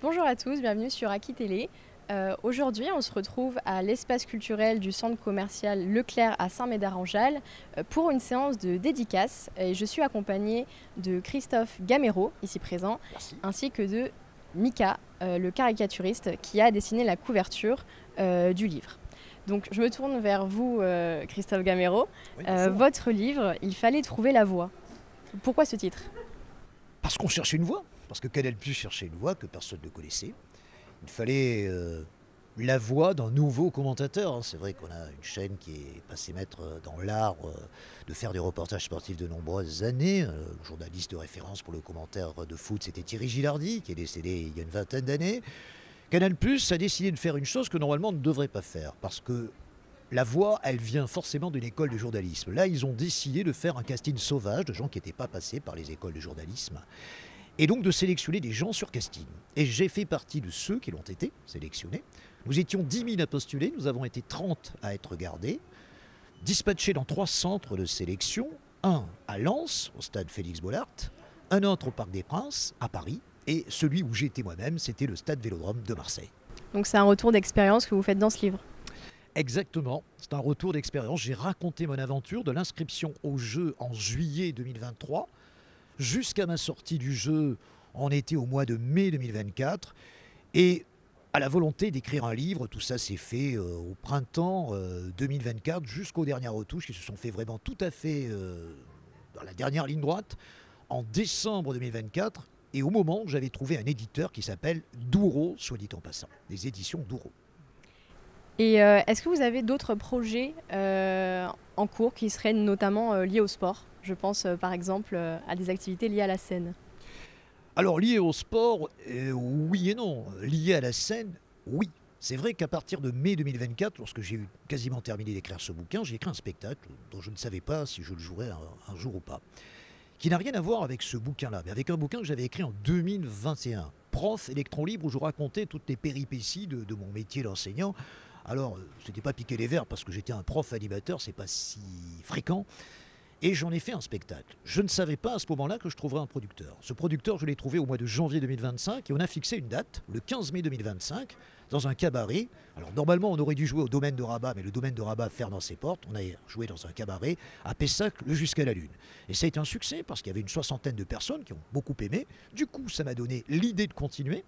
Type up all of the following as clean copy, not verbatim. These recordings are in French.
Bonjour à tous, bienvenue sur Aki Télé. Aujourd'hui, on se retrouve à l'espace culturel du centre commercial Leclerc à Saint-Médard-en-Jalles pour une séance de dédicace. Et je suis accompagnée de Christophe Gamero, ici présent, Merci. ainsi que de Mika, le caricaturiste, qui a dessiné la couverture du livre. Donc je me tourne vers vous, Christophe Gamero. Oui, bonjour. Votre livre, Il fallait trouver la voie. Pourquoi ce titre ? Parce qu'on cherchait une voix. Parce que Canal+ cherchait une voix que personne ne connaissait. Il fallait la voix d'un nouveau commentateur. C'est vrai qu'on a une chaîne qui est passée maître dans l'art de faire des reportages sportifs de nombreuses années. Le journaliste de référence pour le commentaire de foot, c'était Thierry Gilardi, qui est décédé il y a une vingtaine d'années. Canal+ a décidé de faire une chose que normalement on ne devrait pas faire. Parce que la voix, elle vient forcément d'une école de journalisme. Là, ils ont décidé de faire un casting sauvage de gens qui n'étaient pas passés par les écoles de journalisme. Et donc de sélectionner des gens sur casting. Et j'ai fait partie de ceux qui l'ont été sélectionnés. Nous étions 10 000 à postuler, nous avons été 30 à être gardés, dispatchés dans 3 centres de sélection, un à Lens, au stade Félix Bollaert, un autre au Parc des Princes, à Paris, et celui où j'étais moi-même, c'était le stade Vélodrome de Marseille. Donc c'est un retour d'expérience que vous faites dans ce livre. Exactement, c'est un retour d'expérience. J'ai raconté mon aventure de l'inscription au jeu en juillet 2023 jusqu'à ma sortie du jeu en été au mois de mai 2024 et à la volonté d'écrire un livre. Tout ça s'est fait au printemps 2024 jusqu'aux dernières retouches qui se sont fait vraiment tout à fait dans la dernière ligne droite en décembre 2024 et au moment où j'avais trouvé un éditeur qui s'appelle Douro, soit dit en passant, les éditions Douro. Et est-ce que vous avez d'autres projets en cours qui seraient notamment liés au sport ? Je pense par exemple à des activités liées à la scène. Alors lié au sport, oui et non. Lié à la scène, oui. C'est vrai qu'à partir de mai 2024, lorsque j'ai quasiment terminé d'écrire ce bouquin, j'ai écrit un spectacle dont je ne savais pas si je le jouerais un jour ou pas, qui n'a rien à voir avec ce bouquin-là, mais avec un bouquin que j'avais écrit en 2021, Prof électron libre, où je racontais toutes les péripéties de mon métier d'enseignant. Alors, c'était pas piquer les verres parce que j'étais un prof animateur, c'est pas si fréquent. Et j'en ai fait un spectacle. Je ne savais pas à ce moment-là que je trouverais un producteur. Ce producteur, je l'ai trouvé au mois de janvier 2025 et on a fixé une date, le 15 mai 2025, dans un cabaret. Alors normalement, on aurait dû jouer au domaine de Rabat, mais le domaine de Rabat ferme ses portes. On a joué dans un cabaret à Pessac, le Jusqu'à la Lune. Et ça a été un succès parce qu'il y avait une 60aine de personnes qui ont beaucoup aimé. Du coup, ça m'a donné l'idée de continuer.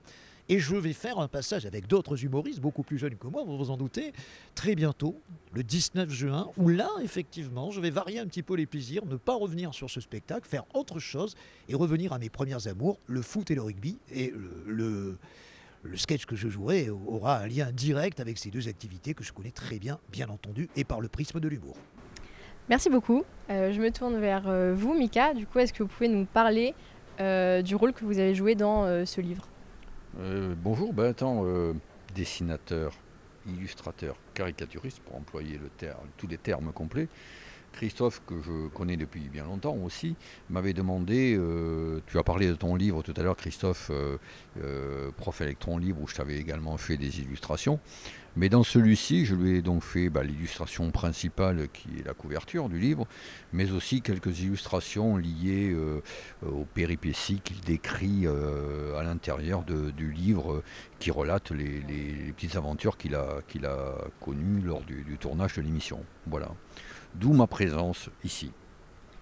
Et je vais faire un passage avec d'autres humoristes, beaucoup plus jeunes que moi, vous vous en doutez, très bientôt, le 19 juin, où là, effectivement, je vais varier un petit peu les plaisirs, ne pas revenir sur ce spectacle, faire autre chose et revenir à mes premières amours, le foot et le rugby. Et le sketch que je jouerai aura un lien direct avec ces deux activités que je connais très bien entendu, et par le prisme de l'humour. Merci beaucoup. Je me tourne vers vous, Mika. Du coup, est-ce que vous pouvez nous parler du rôle que vous avez joué dans ce livre ? Bonjour, dessinateur, illustrateur, caricaturiste, pour employer tous les termes complets. Christophe, que je connais depuis bien longtemps aussi, m'avait demandé, tu as parlé de ton livre tout à l'heure, Christophe, Prof électron libre, où je t'avais également fait des illustrations. Mais dans celui-ci, je lui ai donc fait l'illustration principale qui est la couverture du livre, mais aussi quelques illustrations liées aux péripéties qu'il décrit à l'intérieur du livre, qui relate les petites aventures qu'il a connues lors du tournage de l'émission. Voilà. D'où ma présence ici.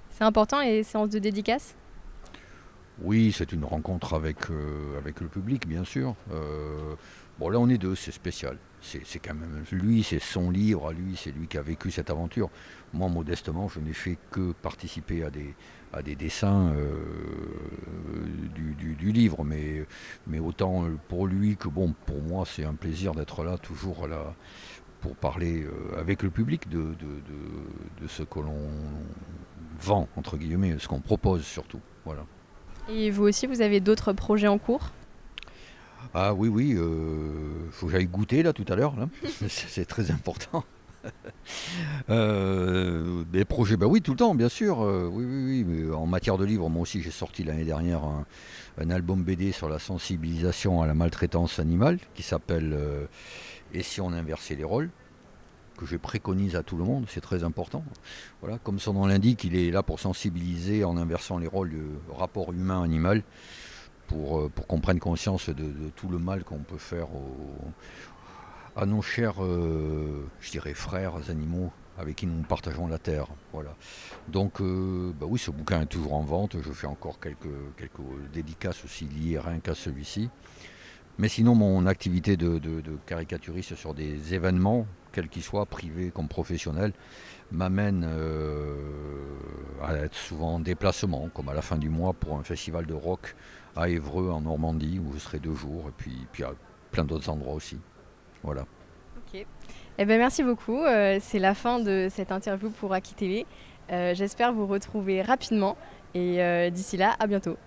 C'est important les séances de dédicace ? Oui, c'est une rencontre avec le public, bien sûr. Bon, là, on est deux, c'est spécial. C'est quand même lui, c'est son livre, à lui, c'est lui qui a vécu cette aventure. Moi, modestement, je n'ai fait que participer à des dessins du livre, mais autant pour lui que bon, pour moi, c'est un plaisir d'être là, toujours là, pour parler avec le public de ce que l'on vend, entre guillemets, ce qu'on propose surtout. Voilà. Et vous aussi, vous avez d'autres projets en cours ? Ah oui, faut que j'aille goûter là tout à l'heure, là. C'est très important. Des projets, oui, tout le temps, bien sûr. Oui. Mais en matière de livres, moi aussi, j'ai sorti l'année dernière un album BD sur la sensibilisation à la maltraitance animale qui s'appelle Et si on inversait les rôles, que je préconise à tout le monde, c'est très important. Voilà, comme son nom l'indique, il est là pour sensibiliser en inversant les rôles de rapport humain-animal, pour qu'on prenne conscience de tout le mal qu'on peut faire à nos chers, je dirais, frères animaux avec qui nous partageons la terre. Voilà. Donc oui, ce bouquin est toujours en vente. Je fais encore quelques dédicaces aussi liées rien qu'à celui-ci. Mais sinon, mon activité de caricaturiste sur des événements, quels qu'ils soient, privés comme professionnels, m'amène à être souvent en déplacement, comme à la fin du mois pour un festival de rock à Évreux en Normandie, où je serai 2 jours, et puis à plein d'autres endroits aussi. Voilà. Ok. Eh ben, merci beaucoup. C'est la fin de cette interview pour Aki TV. J'espère vous retrouver rapidement et d'ici là, à bientôt.